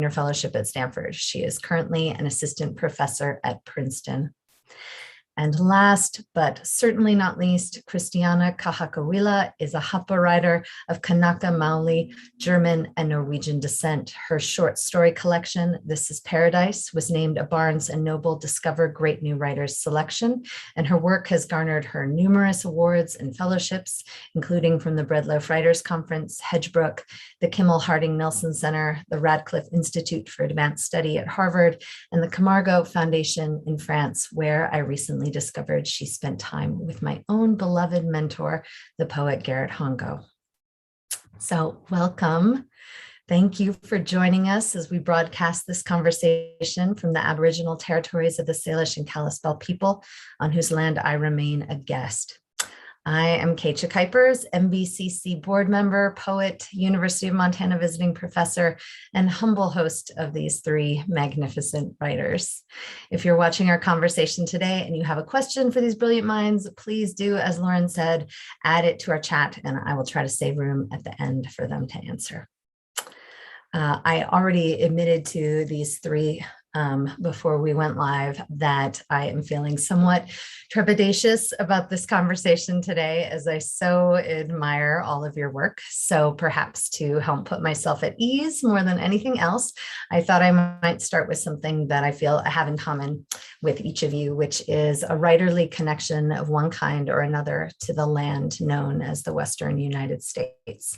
Senior Fellowship at Stanford. She is currently an assistant professor at Princeton. And last, but certainly not least, Kristiana Kahakauwila is a Hapa writer of Kanaka Maoli, German and Norwegian descent. Her short story collection, This is Paradise, was named a Barnes and Noble Discover Great New Writers selection, and her work has garnered her numerous awards and fellowships, including from the Breadloaf Writers Conference, Hedgebrook, the Kimmel Harding Nelson Center, the Radcliffe Institute for Advanced Study at Harvard, and the Camargo Foundation in France, where I recently discovered she spent time with my own beloved mentor, the poet Garrett Hongo. So welcome. Thank you for joining us as we broadcast this conversation from the Aboriginal territories of the Salish and Kalispel people, on whose land I remain a guest. I am Keetje Kuipers, NBCC board member, poet, University of Montana visiting professor, and humble host of these three magnificent writers. If you're watching our conversation today and you have a question for these brilliant minds, please do, as Lauren said, add it to our chat, and I will try to save room at the end for them to answer. I already admitted to these three before we went live that I am feeling somewhat trepidatious about this conversation today, as I so admire all of your work. So perhaps to help put myself at ease more than anything else, I thought I might start with something that I feel I have in common with each of you, which is a writerly connection of one kind or another to the land known as the Western United States.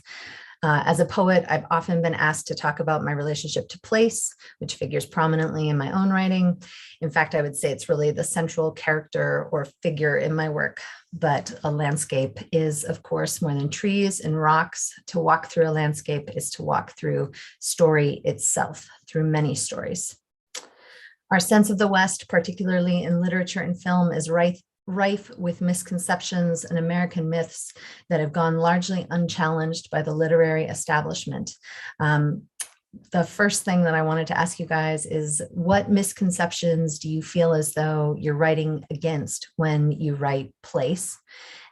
As a poet, I've often been asked to talk about my relationship to place, which figures prominently in my own writing. In fact, I would say it's really the central character or figure in my work. But a landscape is, of course, more than trees and rocks. To walk through a landscape is to walk through story itself, through many stories. Our sense of the West, particularly in literature and film, is rife with misconceptions and American myths that have gone largely unchallenged by the literary establishment. The first thing that I wanted to ask you guys is, what misconceptions do you feel as though you're writing against when you write place?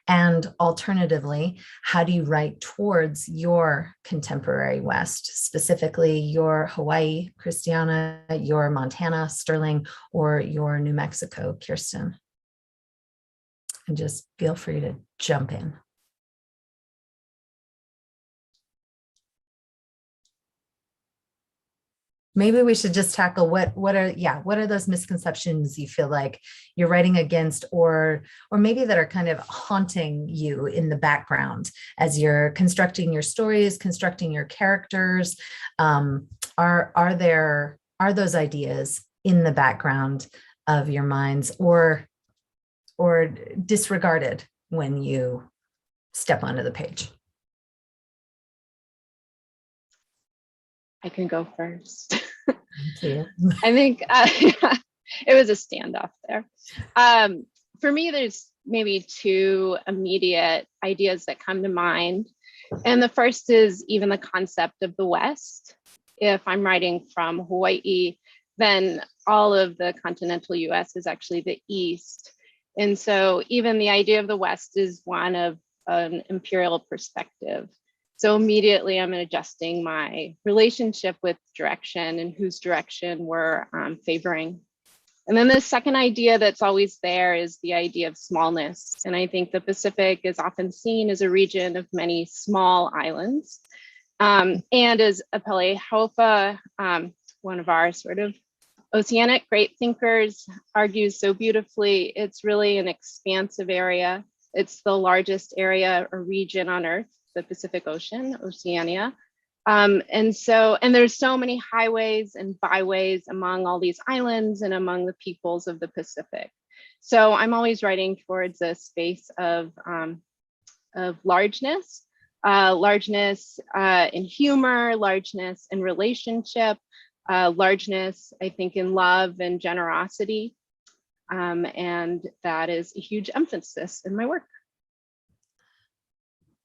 And alternatively, how do you write towards your contemporary West, specifically your Hawaii, Kristiana, your Montana, Sterling, or your New Mexico, Kirstin? And just feel free to jump in. Maybe we should just tackle what are those misconceptions you feel like you're writing against, or maybe that are kind of haunting you in the background as you're constructing your stories, constructing your characters. Are those ideas in the background of your minds, or disregarded when you step onto the page? I can go first. Thank you. I think it was a standoff there. For me, there's maybe two immediate ideas that come to mind. And the first is even the concept of the West. If I'm writing from Hawaii, then all of the continental US is actually the East. And so even the idea of the West is one of an imperial perspective. So immediately I'm adjusting my relationship with direction and whose direction we're favoring. And then the second idea that's always there is the idea of smallness. And I think the Pacific is often seen as a region of many small islands. And as Apele Haupa, one of our sort of oceanic great thinkers, argues so beautifully, it's really an expansive area. It's the largest area or region on Earth, the Pacific Ocean, Oceania. And there's so many highways and byways among all these islands and among the peoples of the Pacific. So I'm always writing towards a space of largeness, largeness in humor, largeness in relationship, largeness, I think, in love and generosity. And that is a huge emphasis in my work.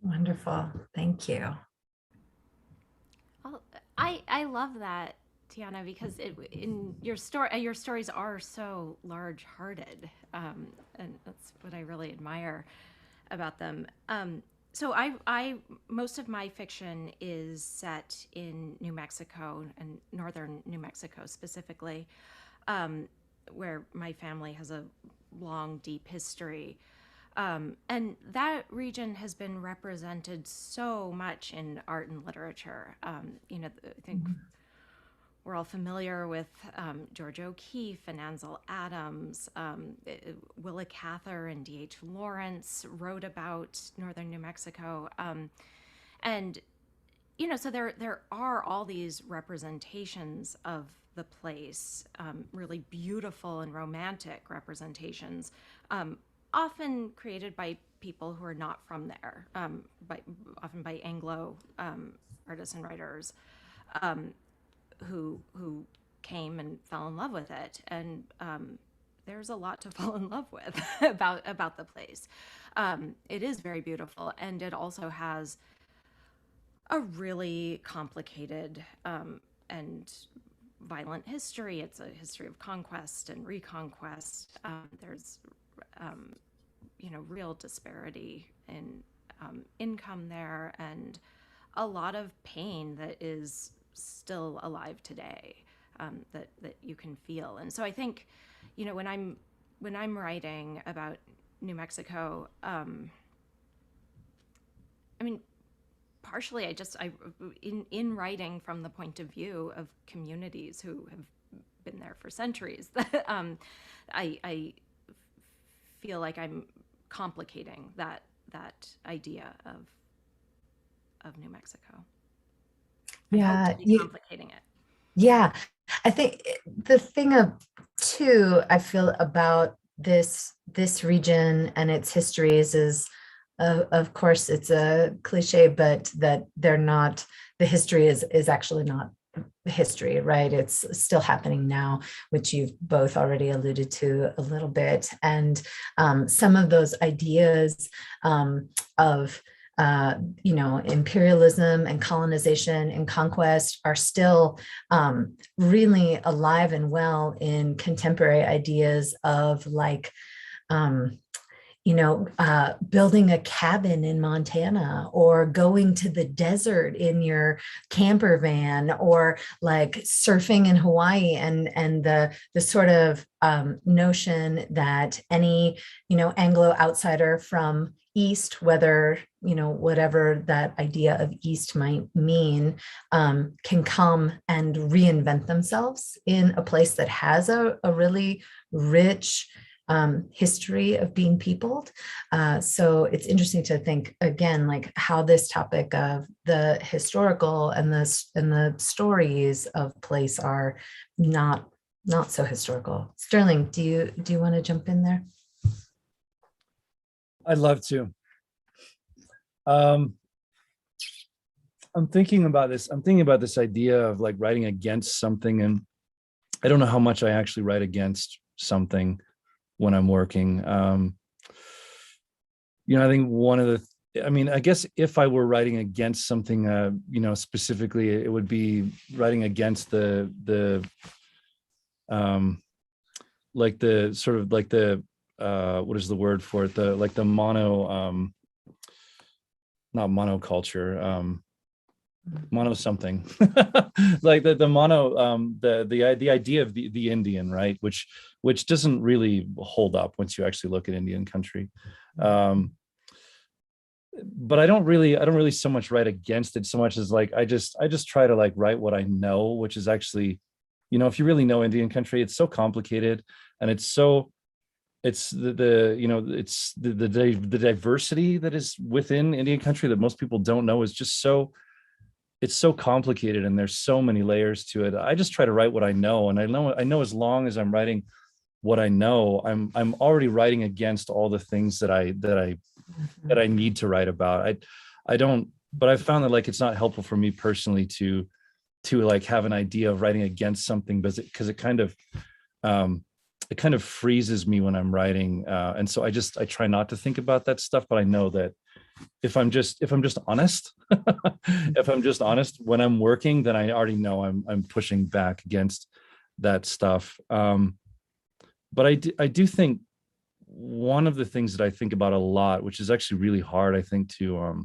Wonderful. Thank you. Well, I love that, Tiana, because in your stories are so large-hearted, and that's what I really admire about them. So I most of my fiction is set in New Mexico and northern New Mexico specifically, where my family has a long, deep history. And that region has been represented so much in art and literature. I think we're all familiar with George O'Keeffe and Ansel Adams. Willa Cather and D.H. Lawrence wrote about northern New Mexico. And so there are all these representations of the place, really beautiful and romantic representations, often created by people who are not from there, often by Anglo artists and writers who came and fell in love with it. And there's a lot to fall in love with about the place. It is very beautiful, and it also has a really complicated and violent history. It's a history of conquest and reconquest. There's real disparity in income there, and a lot of pain that is still alive today, that you can feel. And so I think, when I'm writing about New Mexico, partially in writing from the point of view of communities who have been there for centuries, I feel like I'm complicating that idea of New Mexico. Yeah, complicating it. Yeah, I think the thing too, I feel about this region and its histories is, of course, it's a cliche, but that they're not. The history is actually not history, right? It's still happening now, which you've both already alluded to a little bit, and some of those ideas of imperialism and colonization and conquest are still really alive and well in contemporary ideas of building a cabin in Montana, or going to the desert in your camper van, or like surfing in Hawaii, and the sort of notion that any Anglo outsider from East, whether whatever that idea of East might mean, can come and reinvent themselves in a place that has a really rich history of being peopled. So it's interesting to think again, like how this topic of the historical and the stories of place are not so historical. Sterling, do you want to jump in there? I'd love to. I'm thinking about this. I'm thinking about this idea of like writing against something, and I don't know how much I actually write against something when I'm working. I think I guess if I were writing against something, specifically, it would be writing against the what is the word for it? The mono, not monoculture, mono something, like the mono, the idea of the Indian, right? Which doesn't really hold up once you actually look at Indian country. But I don't really so much write against it so much as like, I just try to like write what I know, which is actually, if you really know Indian country, it's so complicated, and it's the diversity that is within Indian country that most people don't know is just it's so complicated, and there's so many layers to it. I just try to write what I know, and I know as long as I'm writing what I know, I'm already writing against all the things that I need to write about. But I've found that like it's not helpful for me personally to like have an idea of writing against something, because it kind of freezes me when I'm writing, and so I try not to think about that stuff. But I know that if I'm just honest, if I'm just honest when I'm working, then I already know I'm pushing back against that stuff. But I do think one of the things that I think about a lot, which is actually really hard, I think, to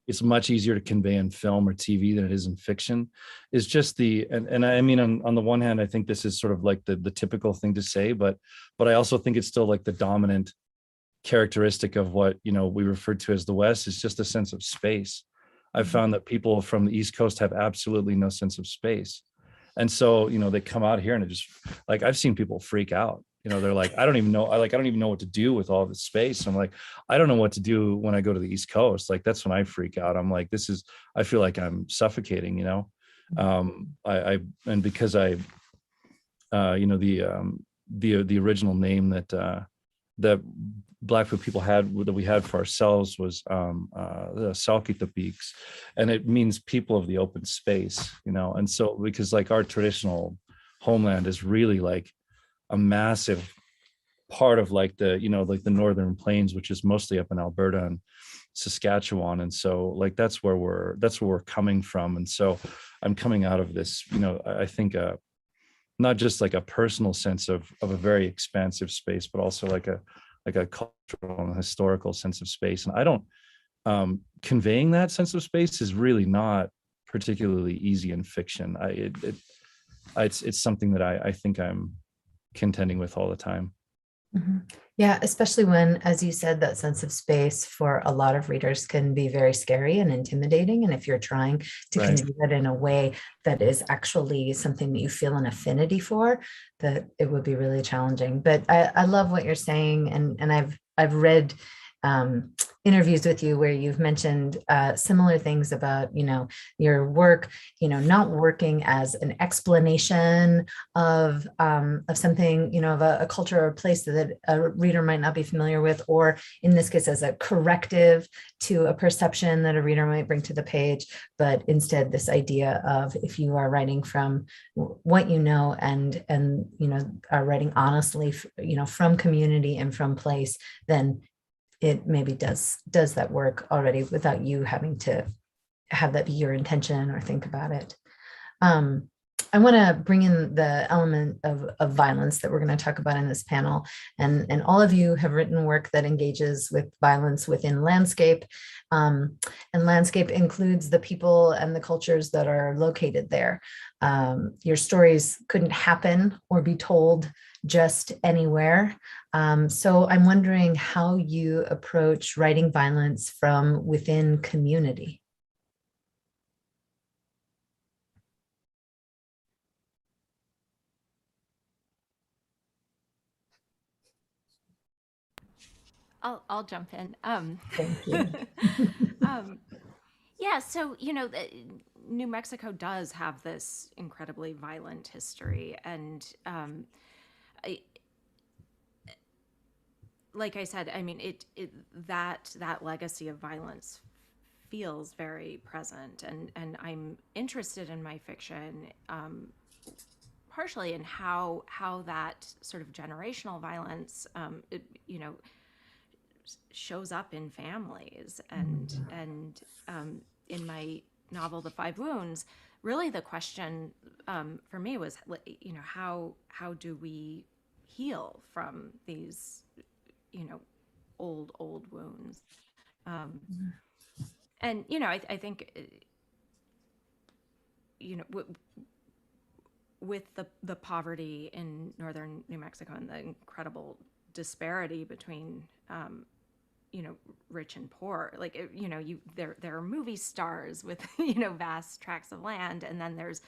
it's much easier to convey in film or TV than it is in fiction, is just and I mean, on the one hand, I think this is sort of like the typical thing to say, but I also think it's still like the dominant characteristic of what, you know, we refer to as the West, is just a sense of space. I've found that people from the East Coast have absolutely no sense of space. And so, you know, they come out here and it just, like, I've seen people freak out. You know, they're like, I don't even know what to do with all this space. I'm like, I don't know what to do when I go to the East Coast. Like, that's when I freak out. I'm like, I feel like I'm suffocating, you know? And because you know, the original name that Black people that we had for ourselves was the Salkitapiks, and it means people of the open space, you know. And so, because like our traditional homeland is really like a massive part of like the, you know, like the northern plains, which is mostly up in Alberta and Saskatchewan. And so like that's where we're coming from. And so I'm coming out of this, you know, I think not just like a personal sense of a very expansive space, but also like a cultural and historical sense of space. And I don't conveying that sense of space is really not particularly easy in fiction. It's something that I think I'm contending with all the time. Mm-hmm. Yeah, especially when, as you said, that sense of space for a lot of readers can be very scary and intimidating. And if you're trying to convey that in a way that is actually something that you feel an affinity for, that it would be really challenging. But I love what you're saying, and I've read interviews with you where you've mentioned similar things about, you know, your work, you know, not working as an explanation of something, you know, of a culture or a place that a reader might not be familiar with, or in this case as a corrective to a perception that a reader might bring to the page, but instead this idea of, if you are writing from what you know and you know, are writing honestly, you know, from community and from place, then it maybe does that work already without you having to have that be your intention or think about it. I want to bring in the element of violence that we're going to talk about in this panel. And all of you have written work that engages with violence within landscape. And landscape includes the people and the cultures that are located there. Your stories couldn't happen or be told just anywhere. So I'm wondering how you approach writing violence from within community. I'll jump in. Thank you. Yeah, so, you know, New Mexico does have this incredibly violent history, and like I said, I mean, that legacy of violence feels very present, and I'm interested in my fiction partially in how that sort of generational violence, you know, shows up in families, and in my novel The Five Wounds, really the question for me was, you know, how do we heal from these, you know, old wounds, and you know, I think, you know, with the poverty in northern New Mexico and the incredible disparity between you know, rich and poor, like, you know, there are movie stars with, you know, vast tracts of land, and then there's,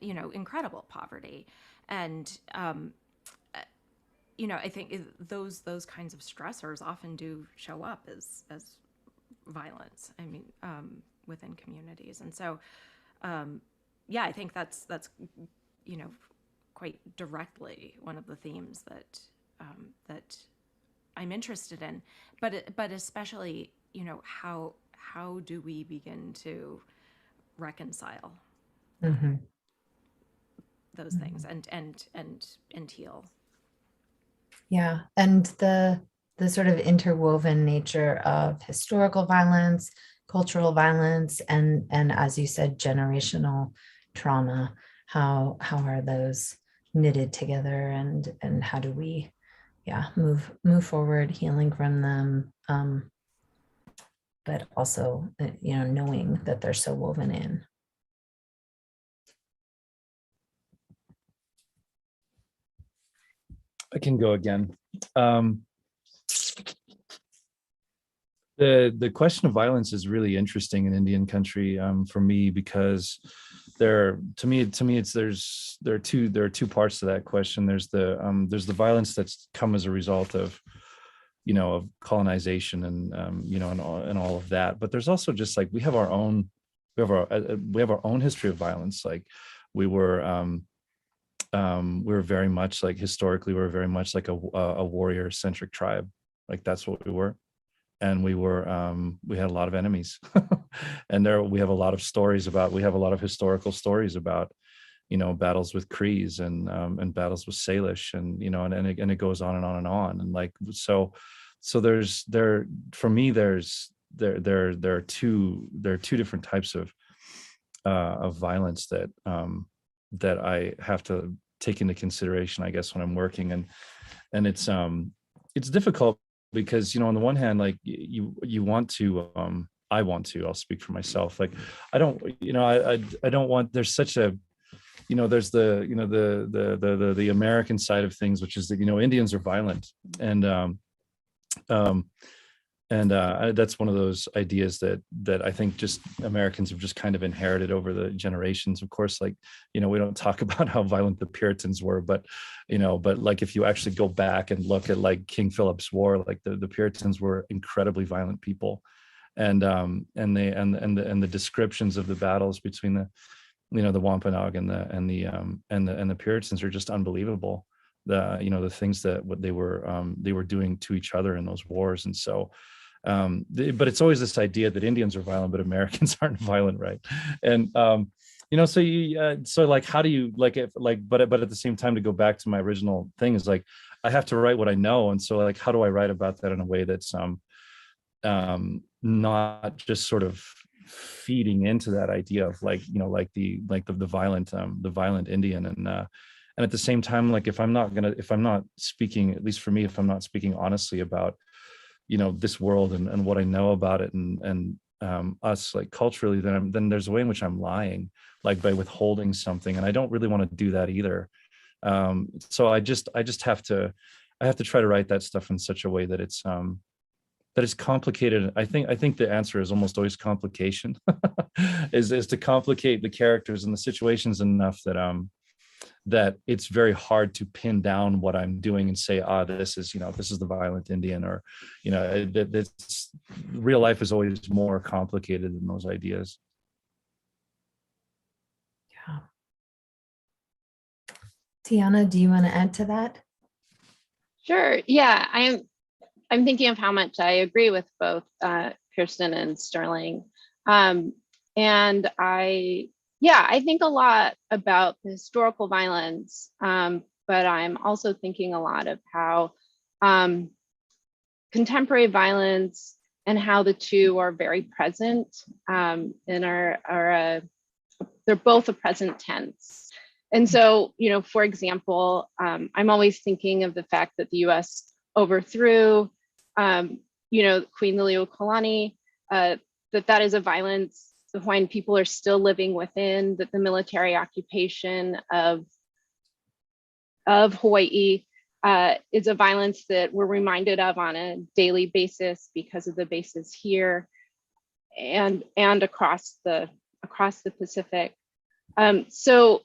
you know, incredible poverty, and you know, I think those kinds of stressors often do show up as violence, I mean, within communities. And so yeah, I think that's you know, quite directly one of the themes that that I'm interested in, but especially, you know, how do we begin to reconcile those things and heal? Yeah, and the sort of interwoven nature of historical violence, cultural violence, and as you said, generational trauma. How are those knitted together, and how do we yeah, move forward, healing from them, but also, knowing that they're so woven in. I can go again. The question of violence is really interesting in Indian country for me, because there are two parts to that question. There's the violence that's come as a result of of colonization and and all of that, but there's also just like we have our own history of violence. Like we were very much like historically we're very much like a warrior centric tribe. Like that's what we were. And we had a lot of enemies. And we have a lot of historical stories about battles with Crees and battles with Salish, and and it goes on and on and on. And like so for me there are two different types of violence that I have to take into consideration, I guess, when I'm working. And it's difficult because on the one hand, like you want to I'll speak for myself, like I don't want, there's such a there's the American side of things, which is that Indians are violent, and that's one of those ideas that I think just Americans have just kind of inherited over the generations. Of course, like we don't talk about how violent the Puritans were, but like if you actually go back and look at like King Philip's War, like the Puritans were incredibly violent people, and the descriptions of the battles between the Wampanoag and the Puritans are just unbelievable. The things that what they were doing to each other in those wars. And so but it's always this idea that Indians are violent but Americans aren't violent, right? And so like how do you like if like but at the same time, to go back to my original thing, is like I have to write what I know. And so like how do I write about that in a way that's not just sort of feeding into that idea of like like the violent Indian, and at the same time, like if I'm not speaking, at least for me, if I'm not speaking honestly about this world and what I know about it and us like culturally, then there's a way in which I'm lying, like by withholding something, and I don't really want to do that either. So I just have to try to write that stuff in such a way that it's complicated. I think the answer is almost always complication, is to complicate the characters and the situations enough that it's very hard to pin down what I'm doing and say, this is the violent Indian, or that's real life is always more complicated than those ideas. Yeah. Tiana, do you want to add to that? Sure. Yeah, I'm thinking of how much I agree with both Kirstin and Sterling. And I think a lot about the historical violence, but I'm also thinking a lot of how contemporary violence and how the two are very present and they're both a present tense. And so, for example, I'm always thinking of the fact that the US overthrew, Queen Liliuokalani, that is a violence the Hawaiian people are still living within, that the military occupation of Hawaii is a violence that we're reminded of on a daily basis because of the bases here and across the Pacific. So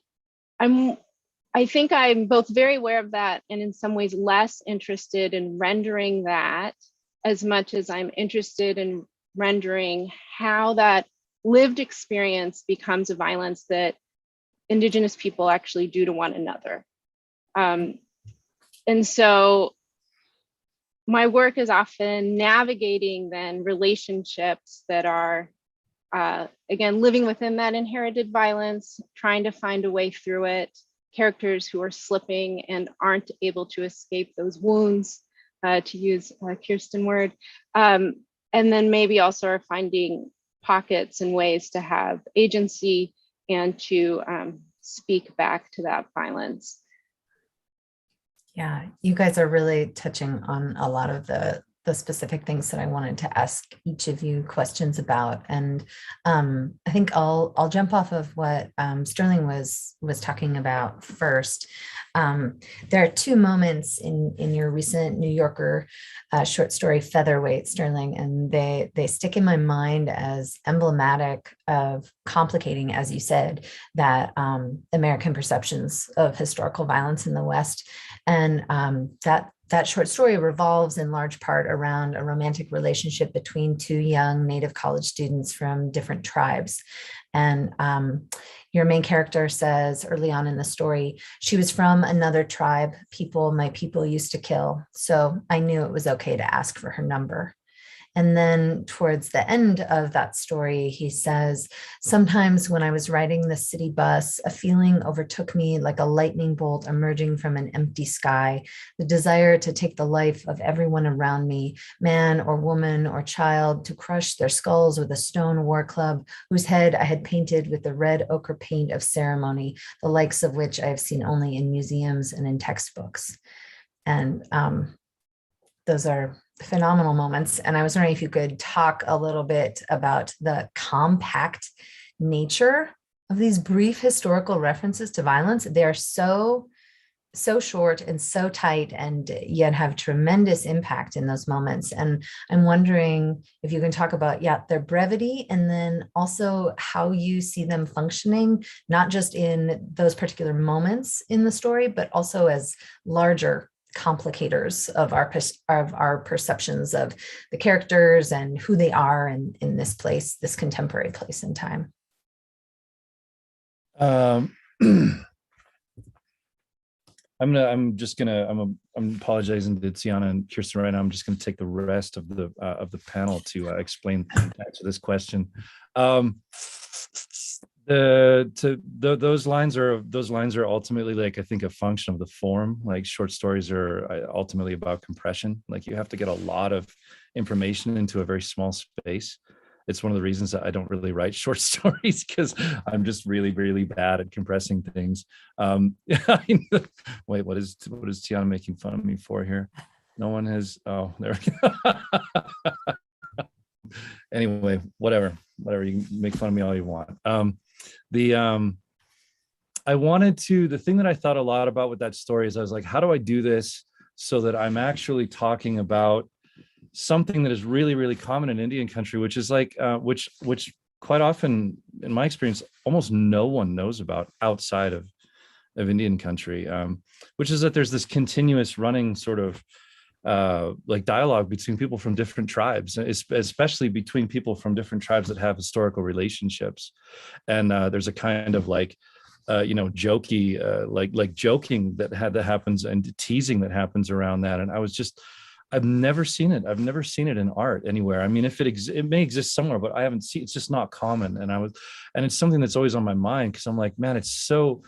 I think I'm both very aware of that and in some ways less interested in rendering that as much as I'm interested in rendering how that lived experience becomes a violence that Indigenous people actually do to one another. And so my work is often navigating then relationships that are, again, living within that inherited violence, trying to find a way through it, characters who are slipping and aren't able to escape those wounds, to use a Kirstin word, and then maybe also are finding pockets and ways to have agency and to speak back to that violence. Yeah, you guys are really touching on a lot of the specific things that I wanted to ask each of you questions about. And I think I'll jump off of what Sterling was talking about first. There are two moments in your recent New Yorker short story Featherweight, Sterling, and they stick in my mind as emblematic of complicating, as you said, that American perceptions of historical violence in the West. And that short story revolves in large part around a romantic relationship between two young Native college students from different tribes. And your main character says early on in the story, she was from another tribe, people my people used to kill. So I knew it was okay to ask for her number. And then towards the end of that story, he says, sometimes when I was riding the city bus, a feeling overtook me like a lightning bolt emerging from an empty sky, the desire to take the life of everyone around me, man or woman or child, to crush their skulls with a stone war club, whose head I had painted with the red ochre paint of ceremony, the likes of which I have seen only in museums and in textbooks. And those are phenomenal moments. And I was wondering if you could talk a little bit about the compact nature of these brief historical references to violence. They are so short and so tight, and yet have tremendous impact in those moments. And I'm wondering if you can talk about, their brevity, and then also how you see them functioning, not just in those particular moments in the story, but also as larger complicators of our perceptions of the characters and who they are in this place, this contemporary place and time. I'm apologizing to Tiana and Kirstin right now. I'm just going to take the rest of the panel to explain to this question. Those lines are ultimately, like, I think, a function of the form. Like, short stories are ultimately about compression. Like, you have to get a lot of information into a very small space. It's one of the reasons that I don't really write short stories, because I'm just really, really bad at compressing things. Wait, what is Tiana making fun of me for here? No one has. Oh, there we go. Anyway, whatever. You can make fun of me all you want. The thing that I thought a lot about with that story is I was like, how do I do this so that I'm actually talking about something that is really, really common in Indian country, which is like, which quite often, in my experience, almost no one knows about outside of Indian country, which is that there's this continuous running sort of like dialogue between people from different tribes, especially between people from different tribes that have historical relationships. And there's a kind of like, jokey, like joking that happens, and teasing that happens around that. And I've never seen it. I've never seen it in art anywhere. I mean, if it may exist somewhere, but I haven't seen. It's just not common. And it's something that's always on my mind, because I'm like, man, it's so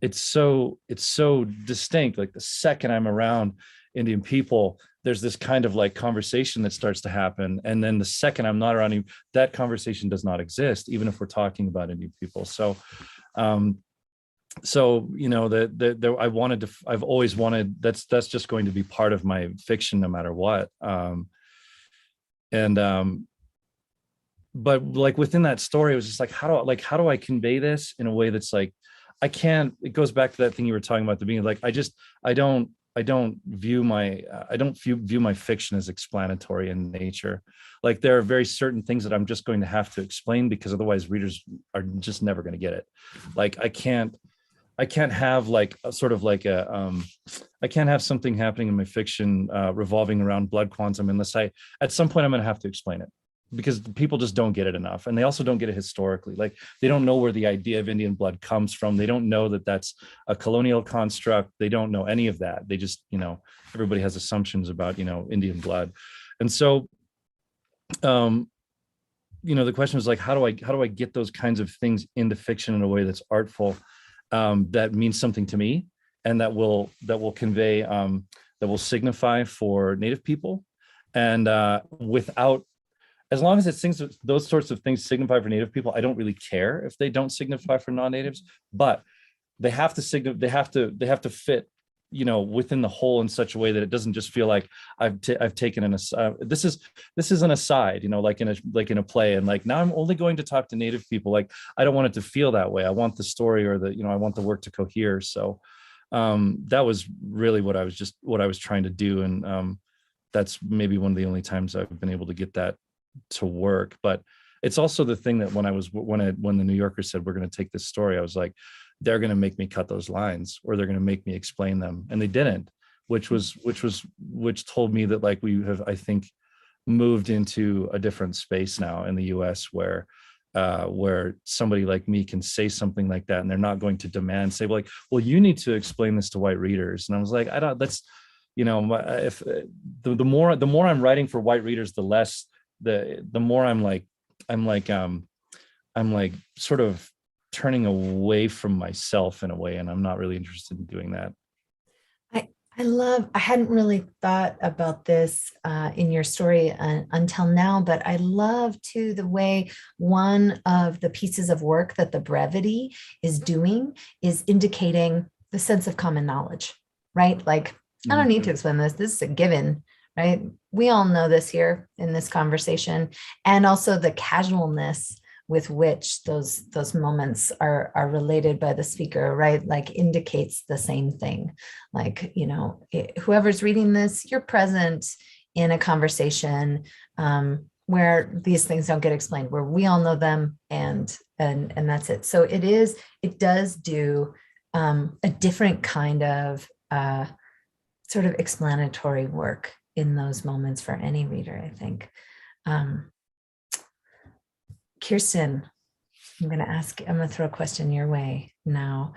distinct. Like, the second I'm around Indian people, there's this kind of like conversation that starts to happen, and then the second I'm not around you, that conversation does not exist, even if we're talking about Indian people. So I've always wanted, that's just going to be part of my fiction no matter what. But like within that story, it was just like, how do I convey this in a way that's like, it goes back to that thing you were talking about at the beginning. Like, I don't view my fiction as explanatory in nature. Like, there are very certain things that I'm just going to have to explain, because otherwise readers are just never going to get it. Like, I can't have like a sort of like I can't have something happening in my fiction revolving around blood quantum unless at some point I'm going to have to explain it, because people just don't get it enough. And they also don't get it historically. Like, they don't know where the idea of Indian blood comes from. They don't know that that's a colonial construct. They don't know any of that. They just, everybody has assumptions about, Indian blood. And so, the question was like, how do I get those kinds of things into fiction in a way that's artful, that means something to me, and that will convey, that will signify for Native people, and without, as long as those sorts of things signify for Native people, I don't really care if they don't signify for non-natives, but they have to fit within the whole in such a way that it doesn't just feel like I've taken an this is an aside, like in a play, and like now I'm only going to talk to Native people. Like I don't want it to feel that way. I want the story or I want the work to cohere. So that was really what I was trying to do, and that's maybe one of the only times I've been able to get that to work. But it's also the thing that when the New Yorker said we're going to take this story, I was like, they're going to make me cut those lines, or they're going to make me explain them, and they didn't, which told me that like we have, I think, moved into a different space now in the US where somebody like me can say something like that, and they're not going to say like, well, you need to explain this to white readers. And I was like, I don't, that's, if the more I'm writing for white readers, the less the more I'm like sort of turning away from myself in a way, and I'm not really interested in doing that. I hadn't really thought about this in your story until now, but I love too the way one of the pieces of work that the brevity is doing is indicating the sense of common knowledge, right? Like, I don't need to explain this. This is a given, right? We all know this here in this conversation, and also the casualness with which those moments are related by the speaker, right? Like indicates the same thing. Like, whoever's reading this, you're present in a conversation where these things don't get explained, where we all know them, and that's it. So it does do a different kind of sort of explanatory work in those moments for any reader, I think. Kirstin, I'm going to throw a question your way now.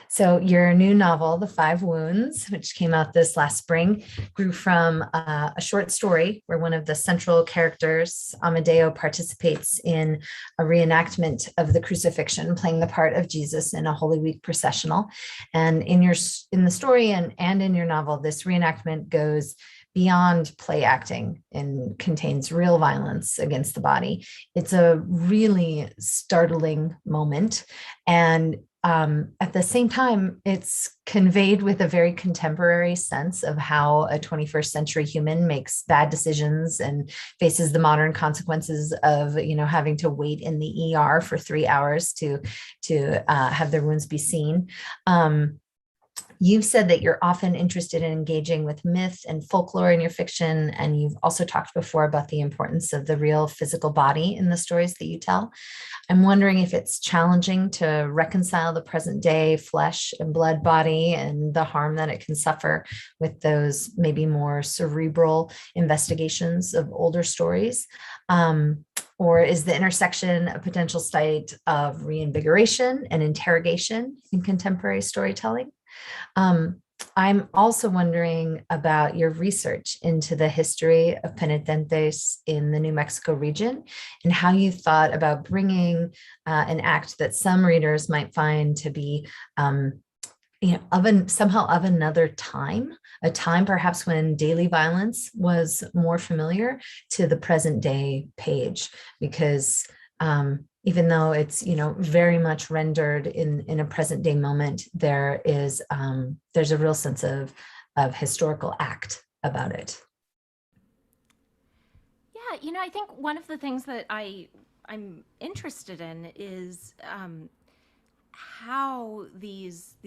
So your new novel, The Five Wounds, which came out this last spring, grew from a short story where one of the central characters, Amadeo, participates in a reenactment of the crucifixion, playing the part of Jesus in a Holy Week processional. And in the story and in your novel, this reenactment goes beyond play acting and contains real violence against the body. It's a really startling moment. And at the same time, it's conveyed with a very contemporary sense of how a 21st century human makes bad decisions and faces the modern consequences of, having to wait in the ER for 3 hours to have their wounds be seen. You've said that you're often interested in engaging with myth and folklore in your fiction, and you've also talked before about the importance of the real physical body in the stories that you tell. I'm wondering if it's challenging to reconcile the present day flesh and blood body and the harm that it can suffer with those maybe more cerebral investigations of older stories. Or is the intersection a potential site of reinvigoration and interrogation in contemporary storytelling? I'm also wondering about your research into the history of penitentes in the New Mexico region and how you thought about bringing an act that some readers might find to be somehow of another time, a time perhaps when daily violence was more familiar, to the present day page, because even though it's very much rendered in a present day moment, there's a real sense of historical act about it. Yeah, I think one of the things that I'm interested in is how these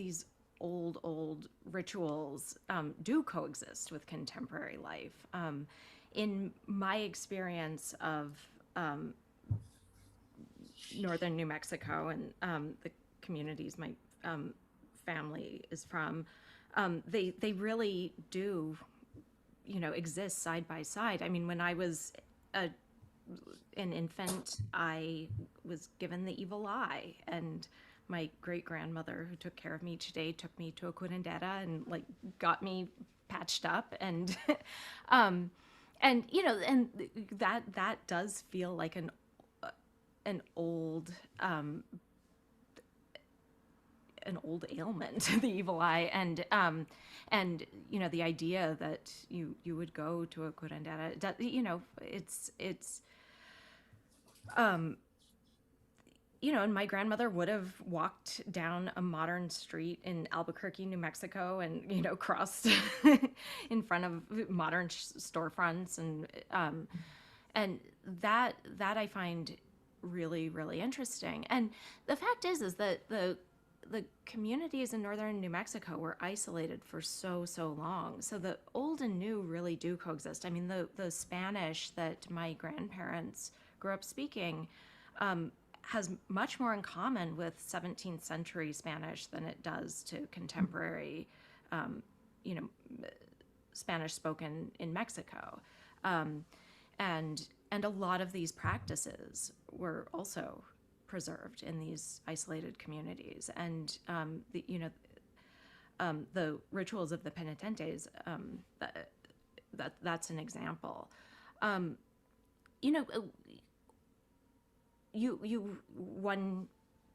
old rituals do coexist with contemporary life. In my experience of northern New Mexico and the communities my family is from, they really do, exist side by side. I mean, when I was an infant, I was given the evil eye, and my great grandmother, who took care of me each day, took me to a curandera and got me patched up, and and that does feel like an old ailment, the evil eye, and the idea that you would go to a curandera, it's and my grandmother would have walked down a modern street in Albuquerque, New Mexico, and crossed in front of modern storefronts, and that I find really, really interesting. And the fact is that the communities in northern New Mexico were isolated for so long. So the old and new really do coexist. I mean, the Spanish that my grandparents grew up speaking has much more in common with 17th century Spanish than it does to contemporary, Spanish spoken in Mexico. And a lot of these practices were also preserved in these isolated communities. And the rituals of the penitentes, that's an example. One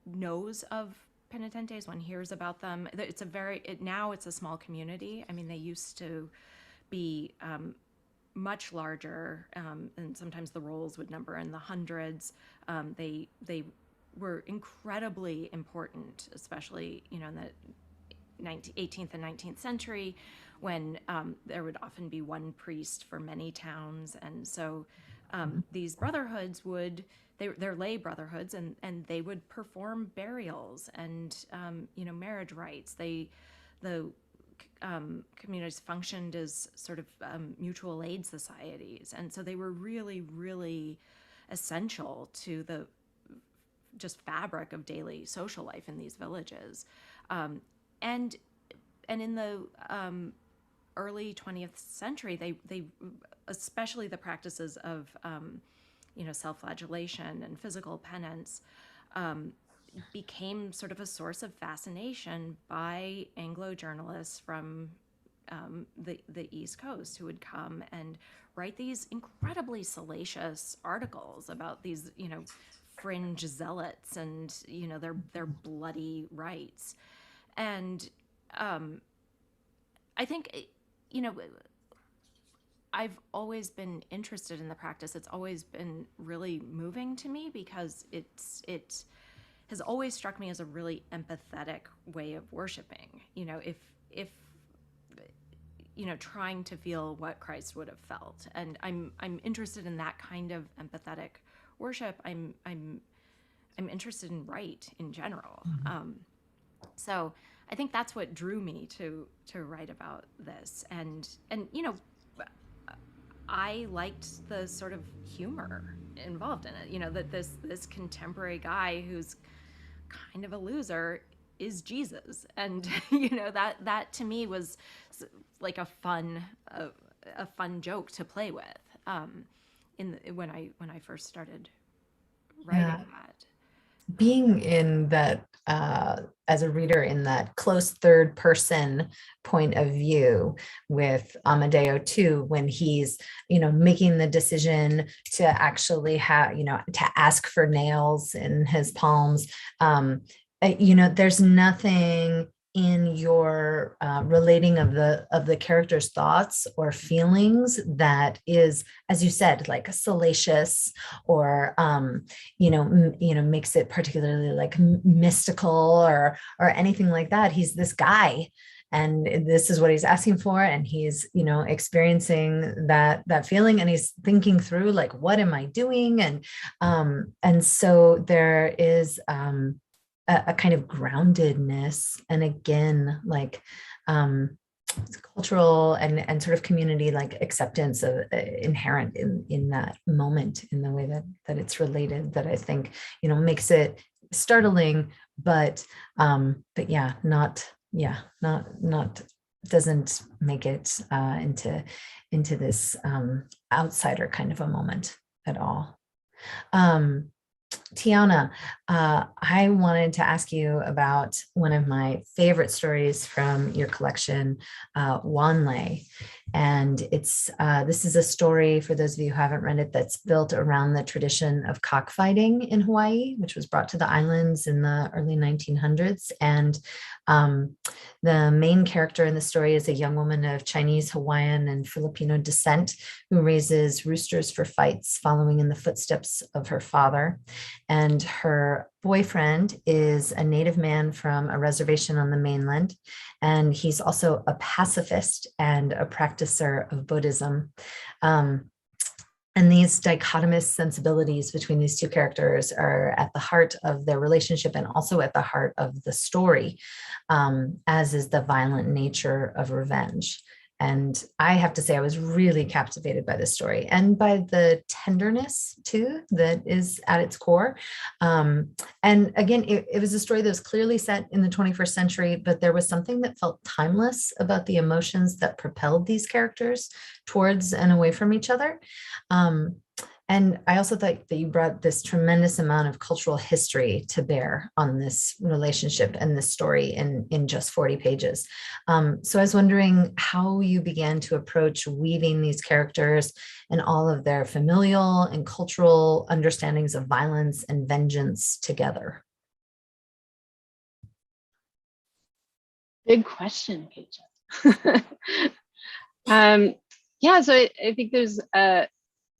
knows of penitentes, one hears about them. Now it's a small community. I mean, they used to be much larger, and sometimes the rolls would number in the hundreds. They were incredibly important, especially in the 18th and 19th century, when there would often be one priest for many towns, and so these brotherhoods they're lay brotherhoods, and they would perform burials and marriage rites. The communities functioned as sort of mutual aid societies, and so they were really, really essential to the just fabric of daily social life in these villages. And in the early 20th century, they especially the practices of self-flagellation and physical penance became sort of a source of fascination by Anglo journalists from the East Coast, who would come and write these incredibly salacious articles about these fringe zealots and their bloody rites. And I think I've always been interested in the practice. It's always been really moving to me, because it has always struck me as a really empathetic way of worshiping. If trying to feel what Christ would have felt, and I'm interested in that kind of empathetic worship. I'm interested in rite in general. So I think that's what drew me to write about this, and I liked the sort of humor involved in it. That this contemporary guy who's kind of a loser is Jesus, and that to me was like a fun joke to play with when I first started writing that. Being in that as a reader in that close third person point of view with Amadeo too, when he's making the decision to actually have to ask for nails in his palms, there's nothing in your relating of the character's thoughts or feelings that is, as you said, like salacious or makes it particularly like mystical or anything like that. He's this guy, and this is what he's asking for, and he's experiencing that feeling, and he's thinking through like, what am I doing? And so there is a kind of groundedness, and again, like cultural and sort of community like acceptance of inherent in that moment, in the way that it's related, that I think makes it startling, but not doesn't make it into this outsider kind of a moment at all. Tiana, I wanted to ask you about one of my favorite stories from your collection, Nłáy. And this is a story, for those of you who haven't read it, that's built around the tradition of cockfighting in Hawaii, which was brought to the islands in the early 1900s. And the main character in the story is a young woman of Chinese, Hawaiian, and Filipino descent who raises roosters for fights, following in the footsteps of her father. And her boyfriend is a native man from a reservation on the mainland, and he's also a pacifist and a practicer of Buddhism. And these dichotomous sensibilities between these two characters are at the heart of their relationship and also at the heart of the story, as is the violent nature of revenge. And I have to say, I was really captivated by this story and by the tenderness too that is at its core. And again, it was a story that was clearly set in the 21st century, but there was something that felt timeless about the emotions that propelled these characters towards and away from each other. And I also thought that you brought this tremendous amount of cultural history to bear on this relationship and this story in just 40 pages. So I was wondering how you began to approach weaving these characters and all of their familial and cultural understandings of violence and vengeance together. Big question, Keetje. Yeah, so I think there's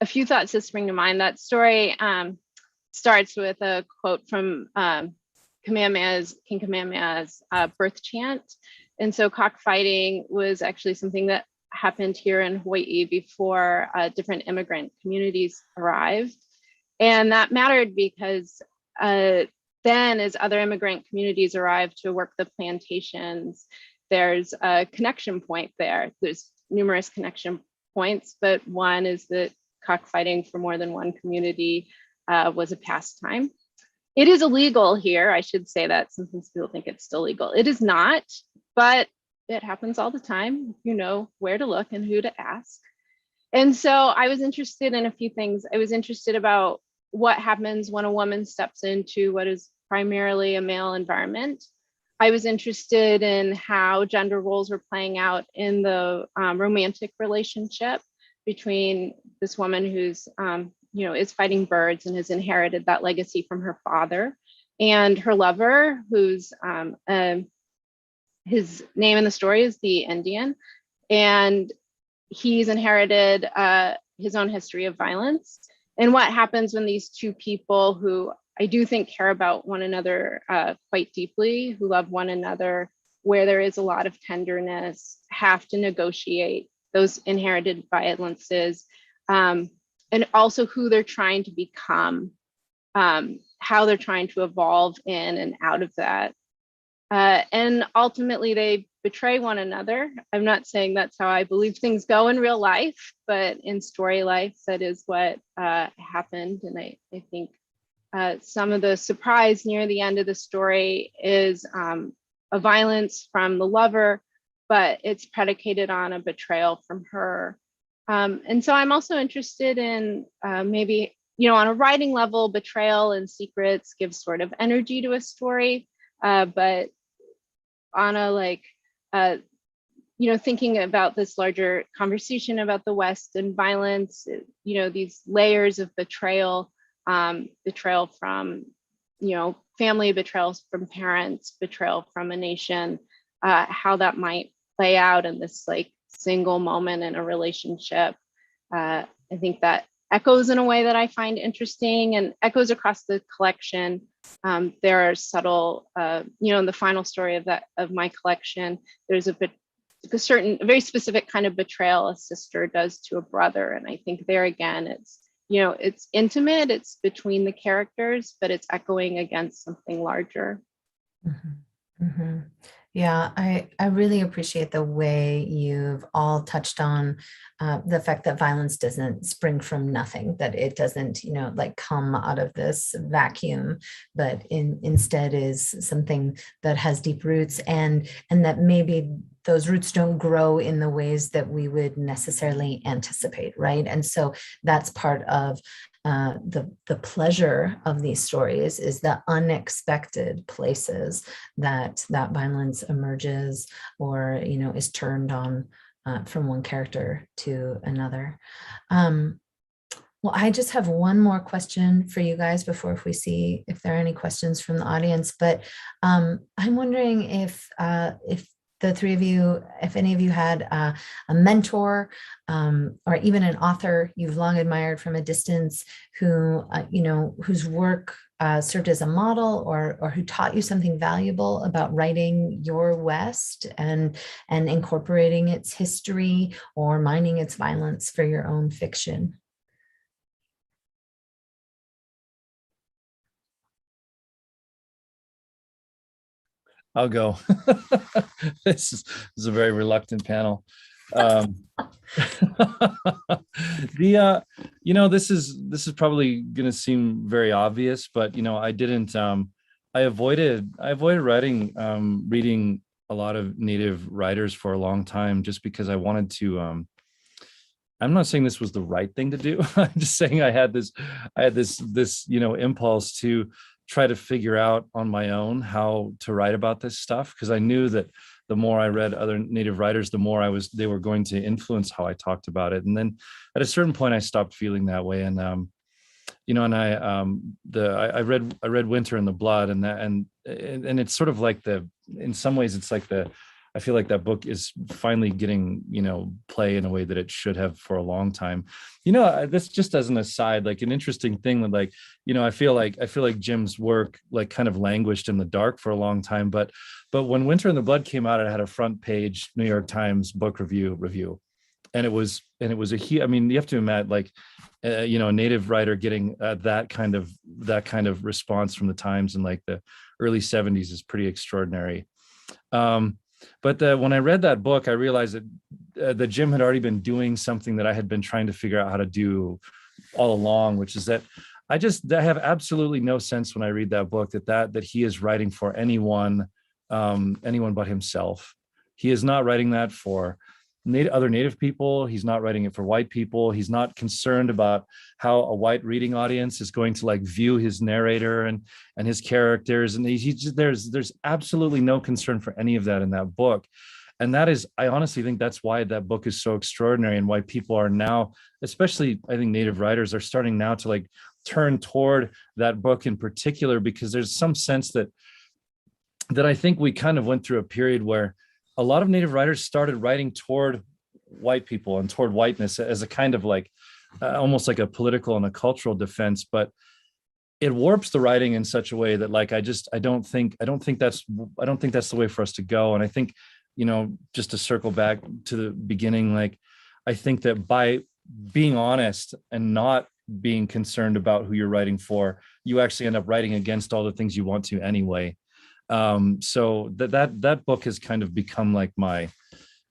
a few thoughts that spring to mind. That story starts with a quote from King Kamehameha's birth chant. And so cockfighting was actually something that happened here in Hawaii before different immigrant communities arrived. And that mattered because then as other immigrant communities arrived to work the plantations, there's a connection point there. There's numerous connection points, but one is that cockfighting for more than one community was a pastime. It is illegal here. I should say that. Sometimes people think it's still legal. It is not, but it happens all the time. You know where to look and who to ask. And so I was interested in a few things. I was interested about what happens when a woman steps into what is primarily a male environment. I was interested in how gender roles were playing out in the romantic relationship between this woman who's, is fighting birds and has inherited that legacy from her father, and her lover, who's his name in the story is the Indian, and he's inherited his own history of violence. And what happens when these two people, who I do think care about one another quite deeply, who love one another, where there is a lot of tenderness, have to negotiate those inherited violences, and also who they're trying to become, how they're trying to evolve in and out of that. And ultimately they betray one another. I'm not saying that's how I believe things go in real life, but in story life, that is what happened. And I think some of the surprise near the end of the story is a violence from the lover, but it's predicated on a betrayal from her. And so I'm also interested in maybe, on a writing level, betrayal and secrets give sort of energy to a story, but on a thinking about this larger conversation about the West and violence, these layers of betrayal, betrayal from, family, betrayals from parents, betrayal from a nation, how that might play out in this single moment in a relationship. I think that echoes in a way that I find interesting and echoes across the collection. There are subtle, in the final story of my collection, there's a very specific kind of betrayal a sister does to a brother. And I think there again, it's intimate, it's between the characters, but it's echoing against something larger. Mm-hmm. Mm-hmm. Yeah, I really appreciate the way you've all touched on the fact that violence doesn't spring from nothing, that it doesn't, come out of this vacuum, but instead is something that has deep roots, and that maybe those roots don't grow in the ways that we would necessarily anticipate, right? And so that's part of the pleasure of these stories, is the unexpected places that violence emerges or is turned on from one character to another. Well, I just have one more question for you guys before we see if there are any questions from the audience. But I'm wondering if the three of you, if any of you had a mentor or even an author you've long admired from a distance who, whose work served as a model, or who taught you something valuable about writing your West and incorporating its history or mining its violence for your own fiction? I'll go. This is a very reluctant panel. This is probably going to seem very obvious, but I didn't. I avoided reading a lot of Native writers for a long time, just because I wanted to. I'm not saying this was the right thing to do. I'm just saying I had this impulse to try to figure out on my own how to write about this stuff, because I knew that the more I read other Native writers, the more they were going to influence how I talked about it. And then at a certain point, I stopped feeling that way. And I read Winter in the Blood, and it's sort of like in some ways it's like I feel like that book is finally getting, play in a way that it should have for a long time. This just as an aside, like an interesting thing that I feel like Jim's work like kind of languished in the dark for a long time. But when Winter in the Blood came out, it had a front page New York Times book review. And it was you have to imagine a Native writer getting that kind of response from the Times in like the early 70s is pretty extraordinary. But when I read that book, I realized that Jim had already been doing something that I had been trying to figure out how to do all along, which is that I have absolutely no sense when I read that book that he is writing for anyone but himself. He is not writing that for other Native people. He's not writing it for white people. He's not concerned about how a white reading audience is going to view his narrator and his characters. And there's absolutely no concern for any of that in that book. And I honestly think that's why that book is so extraordinary, and why people are now, especially I think Native writers, are starting now to turn toward that book in particular, because there's some sense that I think we kind of went through a period where a lot of Native writers started writing toward white people and toward whiteness as a kind of almost like a political and a cultural defense, but it warps the writing in such a way that I don't think that's the way for us to go. And I think, just to circle back to the beginning, I think that by being honest and not being concerned about who you're writing for, you actually end up writing against all the things you want to anyway. So that book has kind of become like my,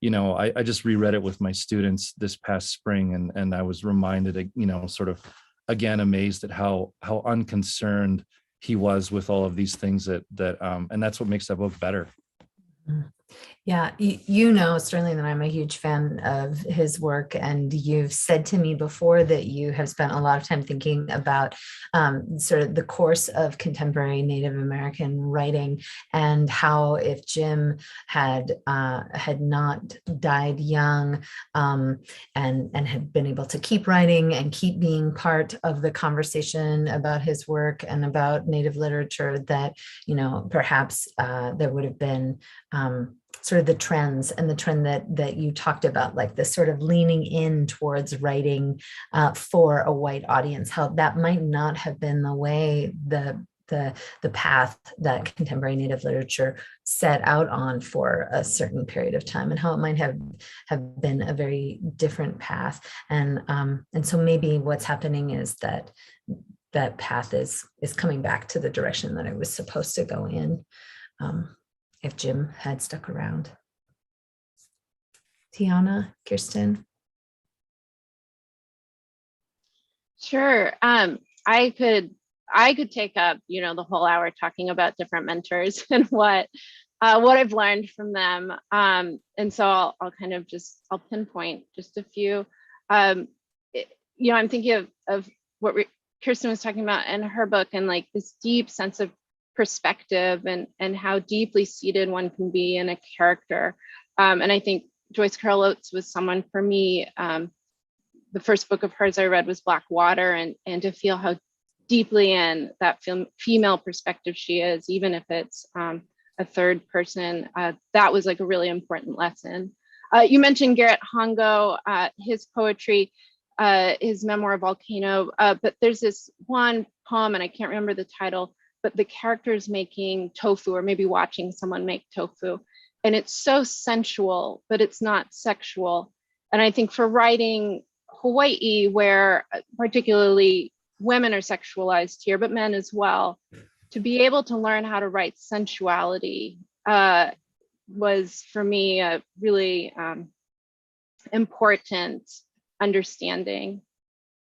I just reread it with my students this past spring, and I was reminded, sort of again amazed at how unconcerned he was with all of these things that and that's what makes that book better. Yeah, Sterling, that I'm a huge fan of his work, and you've said to me before that you have spent a lot of time thinking about sort of the course of contemporary Native American writing, and how if Jim had not died young and had been able to keep writing and keep being part of the conversation about his work and about Native literature, that perhaps there would have been sort of the trends, and the trend that you talked about, like this sort of leaning in towards writing for a white audience, how that might not have been the way the path that contemporary Native literature set out on for a certain period of time, and how it might have been a very different path. And so maybe what's happening is that path is coming back to the direction that it was supposed to go in. If Jim had stuck around. Tiana, Kirstin? Sure. I could take up, the whole hour talking about different mentors and what I've learned from them. And so I'll kind of I'll pinpoint just a few. I'm thinking of what Kirstin was talking about in her book, and this deep sense of perspective and how deeply seated one can be in a character. And I think Joyce Carol Oates was someone for me. The first book of hers I read was Black Water, and to feel how deeply in that female perspective she is, even if it's a third person, that was a really important lesson. You mentioned Garrett Hongo, his poetry, his memoir Volcano, but there's this one poem, and I can't remember the title, but the character's making tofu, or maybe watching someone make tofu. And it's so sensual, but it's not sexual. And I think for writing Hawaii, where particularly women are sexualized here, but men as well, to be able to learn how to write sensuality was for me a really important understanding.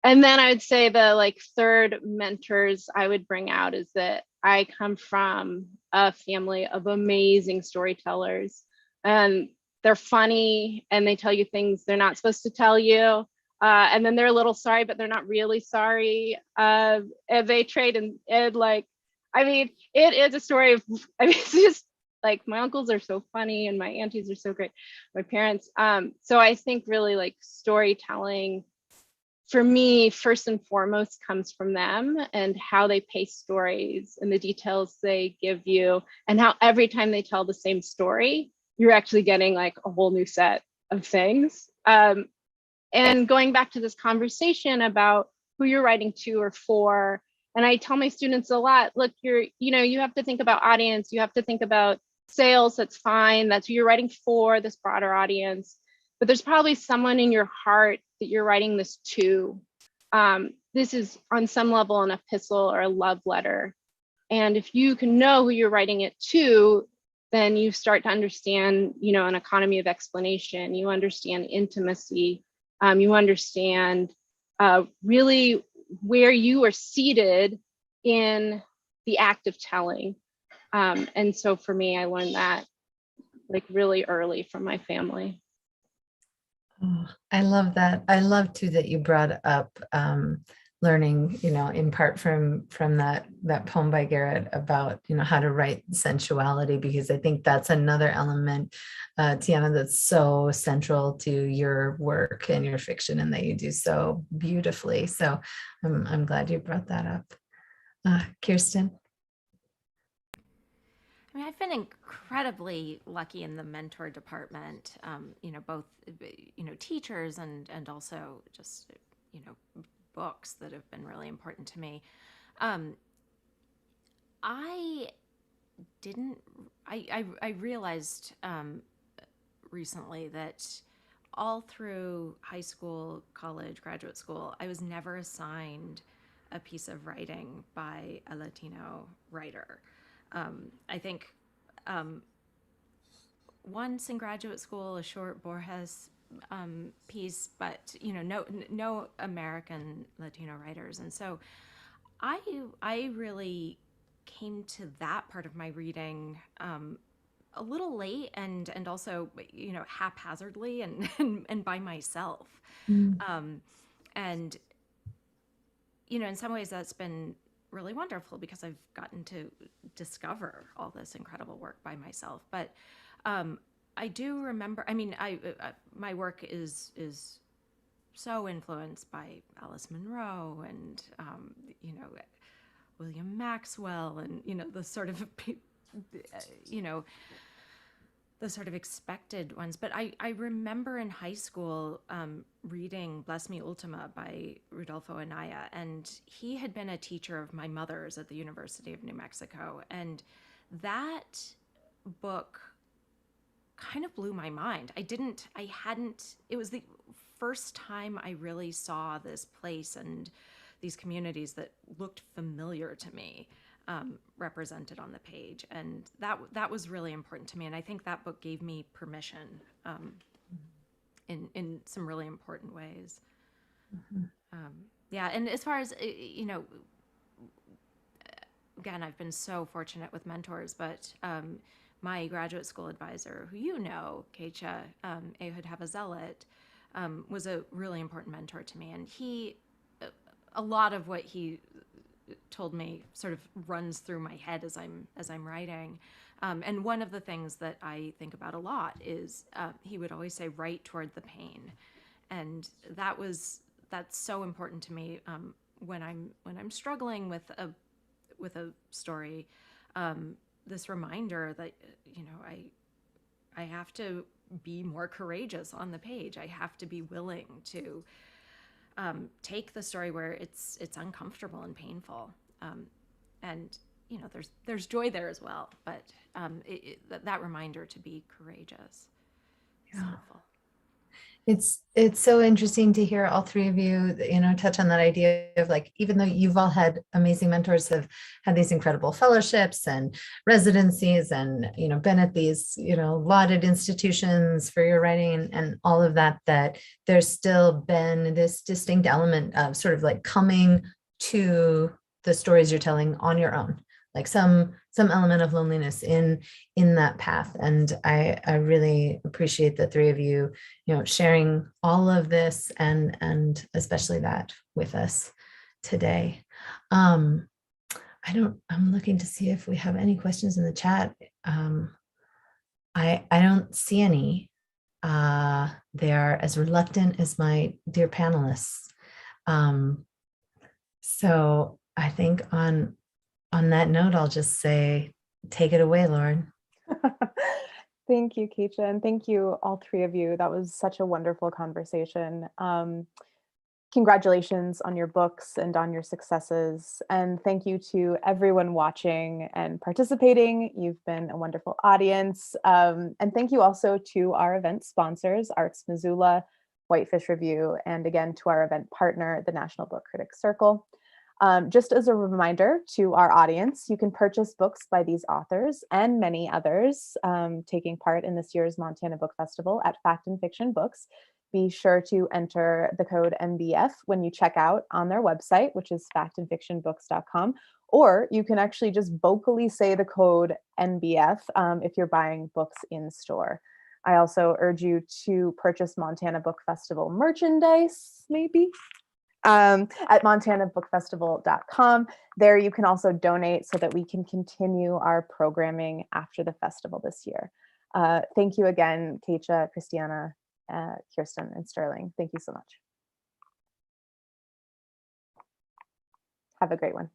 And then I would say the like third mentors I would bring out is that I come from a family of amazing storytellers, and they're funny and they tell you things they're not supposed to tell you. And then they're a little sorry, but they're not really sorry. And they trade and like, I mean, it is a story of, I mean, it's just like my uncles are so funny and my aunties are so great, my parents. So I think really like storytelling for me, first and foremost, comes from them and how they pace stories and the details they give you, and how every time they tell the same story, you're actually getting like a whole new set of things. And going back to this conversation about who you're writing to or for, and I tell my students a lot, look, you have to think about audience, you have to think about sales, that's fine, that's who you're writing for, this broader audience. But there's probably someone in your heart that you're writing this to. This is on some level an epistle or a love letter. And if you can know who you're writing it to, then you start to understand, an economy of explanation. You understand intimacy. You understand really where you are seated in the act of telling. And so for me, I learned that like really early from my family. Oh, I love that. I love too that you brought up learning, in part from that poem by Garrett about, how to write sensuality, because I think that's another element, Tiana, that's so central to your work and your fiction, and that you do so beautifully. So I'm glad you brought that up. Kirstin. I mean, I've been incredibly lucky in the mentor department, both, teachers and also just, books that have been really important to me. I realized recently that all through high school, college, graduate school, I was never assigned a piece of writing by a Latino writer. I think once in graduate school, a short Borges piece, but no American Latino writers, and so I really came to that part of my reading a little late, and also haphazardly and by myself, and in some ways that's been really wonderful because I've gotten to discover all this incredible work by myself. But I do remember, my work is so influenced by Alice Munro and, William Maxwell and, the sort of, the sort of expected ones. But I remember in high school reading Bless Me Ultima by Rudolfo Anaya, and he had been a teacher of my mother's at the University of New Mexico. And that book kind of blew my mind. It was the first time I really saw this place and these communities that looked familiar to me represented on the page, and that was really important to me. And I think that book gave me permission in some really important ways. And as far as again, I've been so fortunate with mentors, but my graduate school advisor, who Keetje Kuipers, was a really important mentor to me, and a lot of what he told me sort of runs through my head as I'm writing. And one of the things that I think about a lot is he would always say, "Write toward the pain," and that's so important to me when I'm struggling with a story. This reminder that I have to be more courageous on the page. I have to be willing to take the story where it's uncomfortable and painful. And there's joy there as well, but that reminder to be courageous is helpful. It's so interesting to hear all three of you, touch on that idea of, like, even though you've all had amazing mentors, have had these incredible fellowships and residencies and, been at these, lauded institutions for your writing and all of that, that there's still been this distinct element of sort of like coming to the stories you're telling on your own, like some element of loneliness in that path. And I really appreciate the three of you, sharing all of this and especially that with us today. I'm looking to see if we have any questions in the chat. I don't see any. They are as reluctant as my dear panelists. So I think on that note, I'll just say, take it away, Lauren. Thank you, Keetje, and thank you, all three of you. That was such a wonderful conversation. Congratulations on your books and on your successes. And thank you to everyone watching and participating. You've been a wonderful audience. And thank you also to our event sponsors, Arts Missoula, Whitefish Review, and again, to our event partner, the National Book Critics Circle. Just as a reminder to our audience, you can purchase books by these authors and many others taking part in this year's Montana Book Festival at Fact and Fiction Books. Be sure to enter the code MBF when you check out on their website, which is factandfictionbooks.com, or you can actually just vocally say the code NBF if you're buying books in store. I also urge you to purchase Montana Book Festival merchandise, maybe, at montanabookfestival.com. There you can also donate so that we can continue our programming after the festival this year. Thank you again, Keetje, Kristiana, Kirstin, and Sterling. Thank you so much. Have a great one.